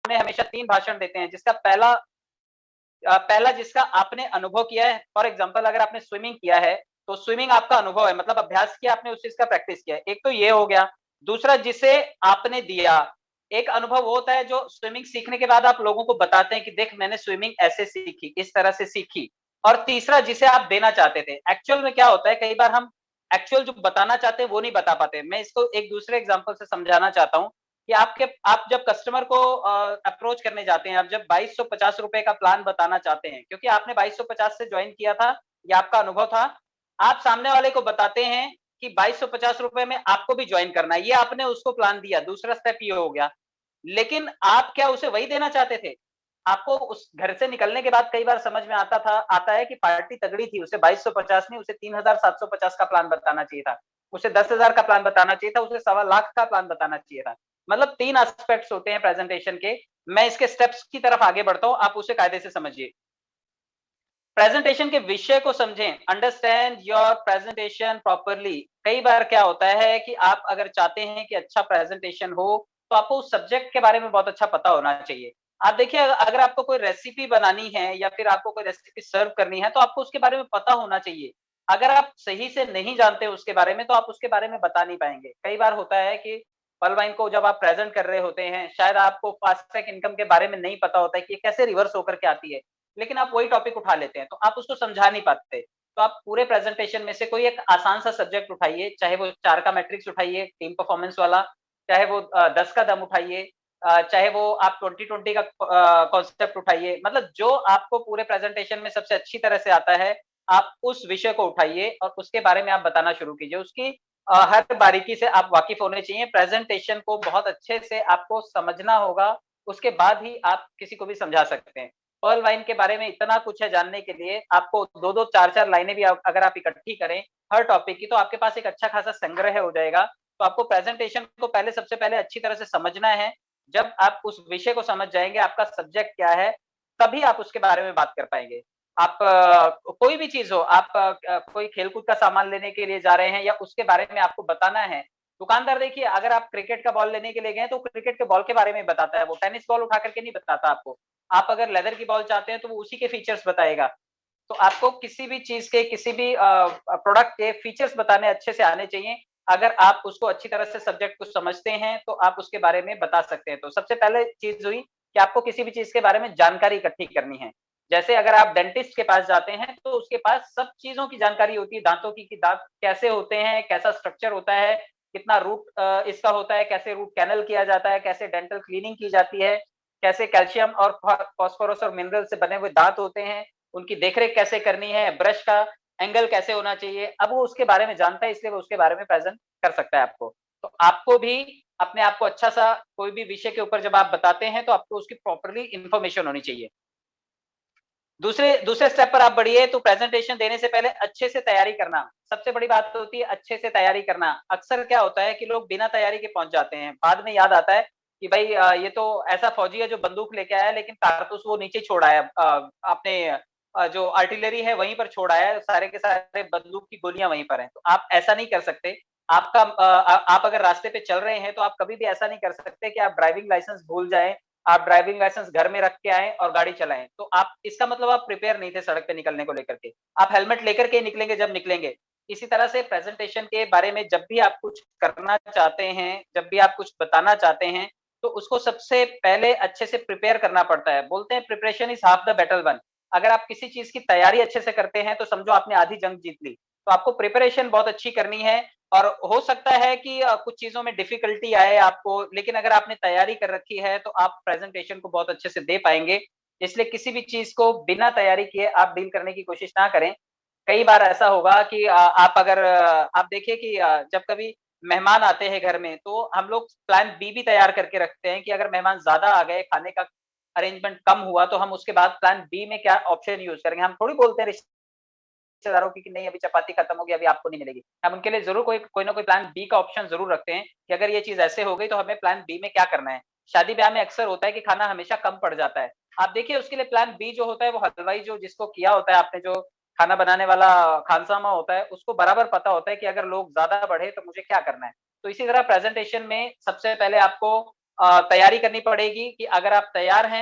में हमेशा 3 भाषण देते हैं, जिसका पहला जिसका आपने अनुभव किया है। फॉर एग्जांपल अगर आपने स्विमिंग किया है, तो स्विमिंग आपका अनुभव है, मतलब अभ्यास किया आपने, उस चीज का प्रैक्टिस किया है। एक तो ये हो गया। दूसरा जिसे आपने दिया, एक अनुभव वो होता है जो स्विमिंग सीखने के बाद आप लोगों को बताते हैं कि देख मैंने स्विमिंग ऐसे सीखी, इस तरह से सीखी। और तीसरा जिसे आप देना चाहते थे। एक्चुअल में क्या होता है, कई बार हम एक्चुअल जो बताना चाहते हैं वो नहीं बता पाते। मैं इसको एक दूसरे एग्जांपल से समझाना चाहता हूँ कि आप जब कस्टमर को अप्रोच करने जाते हैं, आप जब 2250 रुपए का प्लान बताना चाहते हैं, क्योंकि आपने 2250 से ज्वाइन किया था, ये आपका अनुभव था। आप सामने वाले को बताते हैं कि 2250 रुपए में आपको भी ज्वाइन करना है, ये आपने उसको प्लान दिया, दूसरा स्टेप ये हो गया। लेकिन आप क्या उसे वही देना चाहते थे? आपको उस घर से निकलने के बाद कई बार समझ में आता है कि पार्टी तगड़ी थी, उसे 2250 नहीं, उसे 3750 का प्लान बताना चाहिए था, उसे 10,000 का प्लान बताना चाहिए था, उसे 1.25 लाख का प्लान बताना चाहिए था। मतलब 3 एस्पेक्ट्स होते हैं प्रेजेंटेशन के। मैं इसके स्टेप्स की तरफ आगे बढ़ता हूं, आप उसे कायदे से समझिए। प्रेजेंटेशन के विषय को समझें, अंडरस्टैंड योर प्रेजेंटेशन प्रॉपरली। कई बार क्या होता है कि आप अगर चाहते हैं कि अच्छा प्रेजेंटेशन हो, तो आपको उस सब्जेक्ट के बारे में बहुत अच्छा पता होना चाहिए। आप देखिए, अगर आपको कोई रेसिपी बनानी है या फिर आपको कोई रेसिपी सर्व करनी है, तो आपको उसके बारे में पता होना चाहिए। अगर आप सही से नहीं जानते उसके बारे में, तो आप उसके बारे में बता नहीं पाएंगे। कई बार होता है कि पल वाइन को जब आप प्रेजेंट कर रहे होते हैं, शायद आपको फास्ट ट्रैक इनकम के बारे में नहीं पता होता है कि ये कैसे रिवर्स होकर के आती है, लेकिन आप वही टॉपिक उठा लेते हैं, तो आप उसको समझा नहीं पाते। तो आप पूरे प्रेजेंटेशन में से कोई एक आसान सा सब्जेक्ट उठाइए, चाहे वो 4 का मैट्रिक्स उठाइए, टीम परफॉर्मेंस वाला, चाहे वो 10 का दम उठाइए, चाहे वो आप 2020 का कॉन्सेप्ट उठाइए। मतलब जो आपको पूरे प्रेजेंटेशन में सबसे अच्छी तरह से आता है, आप उस विषय को उठाइए और उसके बारे में आप बताना शुरू कीजिए। उसकी हर बारीकी से आप वाकिफ होने चाहिए। प्रेजेंटेशन को बहुत अच्छे से आपको समझना होगा, उसके बाद ही आप किसी को भी समझा सकते हैं। पर्ल वाइन के बारे में इतना कुछ है जानने के लिए, आपको 2-2, 4-4 लाइनें भी अगर आप इकट्ठी करें हर टॉपिक की, तो आपके पास एक अच्छा खासा संग्रह हो जाएगा। तो आपको प्रेजेंटेशन को सबसे पहले अच्छी तरह से समझना है। जब आप उस विषय को समझ जाएंगे, आपका सब्जेक्ट क्या है, तभी आप उसके बारे में बात कर पाएंगे। आप कोई भी चीज हो, आप कोई खेलकूद का सामान लेने के लिए जा रहे हैं या उसके बारे में आपको बताना है। दुकानदार देखिए, अगर आप क्रिकेट का बॉल लेने के लिए गए, तो क्रिकेट के बॉल के बारे में बताता है, वो टेनिस बॉल उठा करके नहीं बताता आपको। आप अगर लेदर की बॉल चाहते हैं, तो वो उसी के फीचर्स बताएगा। तो आपको किसी भी चीज के, किसी भी प्रोडक्ट के फीचर्स बताने अच्छे से आने चाहिए। अगर आप उसको अच्छी तरह से सब्जेक्ट को समझते हैं, तो आप उसके बारे में बता सकते हैं। तो सबसे पहले चीज हुई कि आपको किसी भी चीज के बारे में जानकारी इकट्ठी करनी है। जैसे अगर आप डेंटिस्ट के पास जाते हैं, तो उसके पास सब चीजों की जानकारी होती है, दांतों की, कि दांत कैसे होते हैं, कैसा स्ट्रक्चर होता है, कितना रूट इसका होता है, कैसे रूट कैनल किया जाता है, कैसे डेंटल क्लीनिंग की जाती है, कैसे कैल्शियम और फास्फोरस और मिनरल से बने हुए दांत होते हैं, उनकी देखरेख कैसे करनी है, ब्रश का एंगल कैसे होना चाहिए। अब वो उसके बारे में जानता है, इसलिए वो उसके बारे में प्रेजेंट कर सकता है आपको। तो आपको भी अपने आप को अच्छा सा कोई भी विषय के ऊपर जब आप बताते हैं, तो आपको उसकी प्रॉपरली इंफॉर्मेशन होनी चाहिए। दूसरे दूसरे स्टेप पर आप बढ़िए, तो प्रेजेंटेशन देने से पहले अच्छे से तैयारी करना सबसे बड़ी बात होती है। अच्छे से तैयारी करना। अक्सर क्या होता है कि लोग बिना तैयारी के पहुंच जाते हैं, बाद में याद आता है कि भाई ये तो ऐसा फौजी है जो बंदूक लेके आया, लेकिन कारतूस वो नीचे छोड़ आया, अपने जो आर्टिलरी है वहीं पर छोड़ आया है, सारे के सारे बंदूक की गोलियां वहीं पर हैं। तो आप ऐसा नहीं कर सकते। आप अगर रास्ते पे चल रहे हैं, तो आप कभी भी ऐसा नहीं कर सकते कि आप ड्राइविंग लाइसेंस भूल जाएं, आप ड्राइविंग लाइसेंस घर में रख के आए और गाड़ी चलाएं। तो आप, इसका मतलब आप प्रिपेयर नहीं थे सड़क पे निकलने को लेकर के। आप हेलमेट लेकर के निकलेंगे जब निकलेंगे। इसी तरह से प्रेजेंटेशन के बारे में जब भी आप कुछ करना चाहते हैं, जब भी आप कुछ बताना चाहते हैं, तो उसको सबसे पहले अच्छे से प्रिपेयर करना पड़ता है। बोलते हैं preparation is half the battle one. अगर आप किसी चीज की तैयारी अच्छे से करते हैं, तो समझो आपने आधी जंग जीत ली। तो आपको प्रिपरेशन बहुत अच्छी करनी है। और हो सकता है कि कुछ चीजों में डिफिकल्टी आए आपको, लेकिन अगर आपने तैयारी कर रखी है, तो आप प्रेजेंटेशन को बहुत अच्छे से दे पाएंगे। इसलिए किसी भी चीज को बिना तैयारी किए आप डील करने की कोशिश ना करें। कई बार ऐसा होगा कि आप अगर आप देखिए कि जब कभी मेहमान आते हैं घर में, तो हम लोग प्लान बी भी तैयार करके रखते हैं कि अगर मेहमान ज्यादा आ गए, खाने का अरेंजमेंट कम हुआ, तो हम उसके बाद प्लान बी में क्या ऑप्शन यूज करेंगे। हम थोड़ी बोलते हैं रिश्तेदारों की कि नहीं अभी चपाती खत्म हो गई, अभी आपको नहीं मिलेगी। हम उनके लिए जरूर कोई ना कोई प्लान बी का ऑप्शन जरूर रखते हैं कि अगर ये चीज ऐसे हो गई, तो हमें प्लान बी में क्या करना है। शादी ब्याह में अक्सर होता है कि खाना हमेशा कम पड़ जाता है। आप देखिए, उसके लिए प्लान बी जो होता है, वो हलवाई जो जिसको किया होता है आपने, जो खाना बनाने वाला खानसामा होता है, उसको बराबर पता होता है कि अगर लोग ज्यादा बढ़े तो मुझे क्या करना है। तो इसी तरह प्रेजेंटेशन में सबसे पहले आपको तैयारी करनी पड़ेगी कि अगर आप तैयार हैं